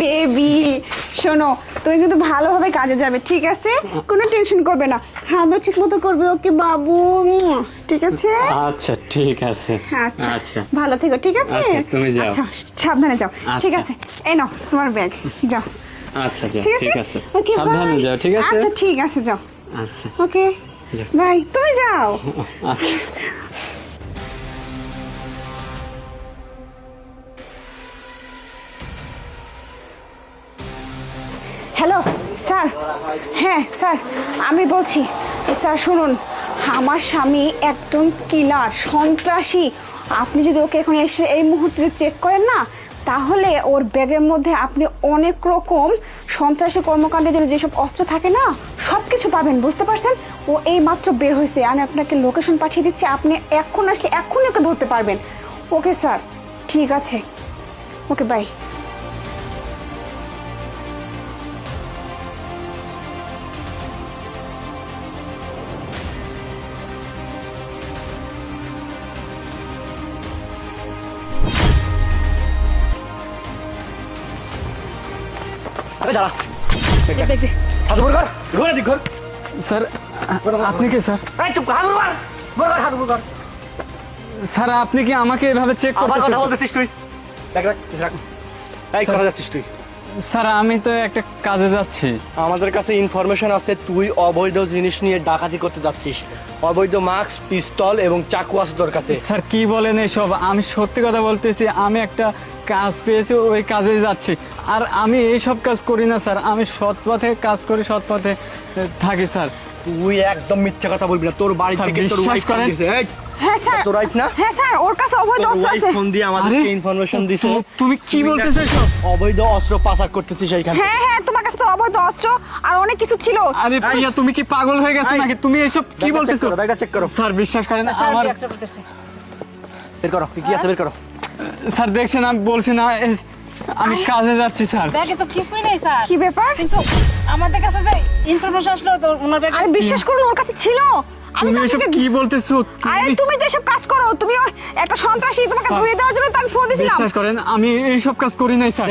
Baby শোনো, তুমি কিন্তু ভালোভাবে কাজে যাবে, ঠিক আছে? কোনো টেনশন করবে না, খাওয়া দাওয়া ঠিক মতো করবে, ওকে বাবু? ঠিক আছে? আচ্ছা ঠিক আছে। আচ্ছা আচ্ছা ভালো থেকো, ঠিক আছে? আচ্ছা, তুমি যাও। আচ্ছা সাবধানে যাও, ঠিক আচ্ছা। আছে? এই নাও তোমার ব্যাগ, যাও। আচ্ছা যাও, ঠিক ঠিক আছে? আছে। ওকে, সাবধানে bye. যাও, ঠিক আছে? আচ্ছা ঠিক আছে, যাও। আচ্ছা ওকে যাও। বাই, তুমি যাও। আচ্ছা। হ্যালো স্যার, হ্যাঁ স্যার আমি বলছি। স্যার শুনুন, আমার স্বামী একজন কিলার, সন্ত্রাসী। আপনি যদি ওকে এখন এসে এই মুহূর্তে চেক করেন না, তাহলে ওর ব্যাগের মধ্যে আপনি অনেক রকম সন্ত্রাসী কর্মকাণ্ডের জন্য যেসব অস্ত্র থাকে না, সব কিছু পাবেন, বুঝতে পারছেন? ও এই মাত্র বের হয়েছে, আমি আপনাকে লোকেশন পাঠিয়ে দিচ্ছি, আপনি এখন আসলে এখনই ওকে ধরতে পারবেন। ওকে স্যার, ঠিক আছে, ওকে বাই। আরে দাঁড়া, হাত উপর কর, ঘুরে দিক ঘর। স্যার আপনি কি স্যার? এই চুপ কর, হাত উপর কর, উপর কর, হাত উপর কর। স্যার আপনি কি আমাকে এভাবে চেক আবার করতেছেন? কথা বলতেছিস তুই? রাখ, রাখ। এই কোথায় যাচ্ছিস তুই? স্যার আমি তো একটা কাজে যাচ্ছি। আমাদের কাছে ইনফরমেশন আছে তুই অবৈধ জিনিস নিয়ে ডাকাতি করতে যাচ্ছিস। অবৈধ মাস্ক, পিস্তল এবং চাকু আছে তোর কাছে। স্যার কি বলেন এসব? আমি সত্যি কথা বলতেছি, আমি একটা কাজ পেয়েছি, ওই কাজে যাচ্ছি। আর আমি এইসব কাজ করি না স্যার, আমি সৎ পথে কাজ করি, সৎ পথে থাকি স্যার। তুই একদম মিথ্যা কথা বলবি না। তোর বাড়ি স্যার, থেকে তোর বিশ্বাস ওয়াইফ করেন। এই হ্যাঁ স্যার, তোর ওয়াইফ না? হ্যাঁ স্যার, ওর কাছে অবৈধ তোর অস্ত্র ওয়াইফ আছে। ফোন দিয়ে আমাদেরকে ইনফরমেশন দিছে। তুমি কি তুই বলতেছো না এসব? অবৈধ অস্ত্র পাচার করতেছিস এইখানে। হ্যাঁ হ্যাঁ, তোমার কাছে তো অবৈধ অস্ত্র আর অনেক কিছু ছিল। আরে প্রিয়া, তুমি কি পাগল হয়ে গেছো এই, নাকি? তুমি এসব কি বলতেছো? ব্যাগটা চেক করো। স্যার বিশ্বাস করেন, আমার বের করো, কি আছে বের করো। স্যার দেখছেন, আমি বলছি না আমি কাজে যাচ্ছি স্যার। ব্যাগে তো কিছুই নেই স্যার। কি ব্যাপার? কিন্তু আমাদের কাছে যে ইনফরমেশন আসলো তো ওনার ব্যাগে আরে বিশ্বাস করুন, ওর কাছে ছিল। আমি তুমি তো এসব আপনাকে- কি বলতেছো? আরে তুমি তো এসব কাজ করো, তুমি একটা সন্ত্রাসী, তোমাকে স্যার, ধুয়ে দেওয়ার জন্য তো আমি ফোন দিয়েছিলাম। বিশ্বাস করেন, আমি এইসব কাজ করি নাই স্যার।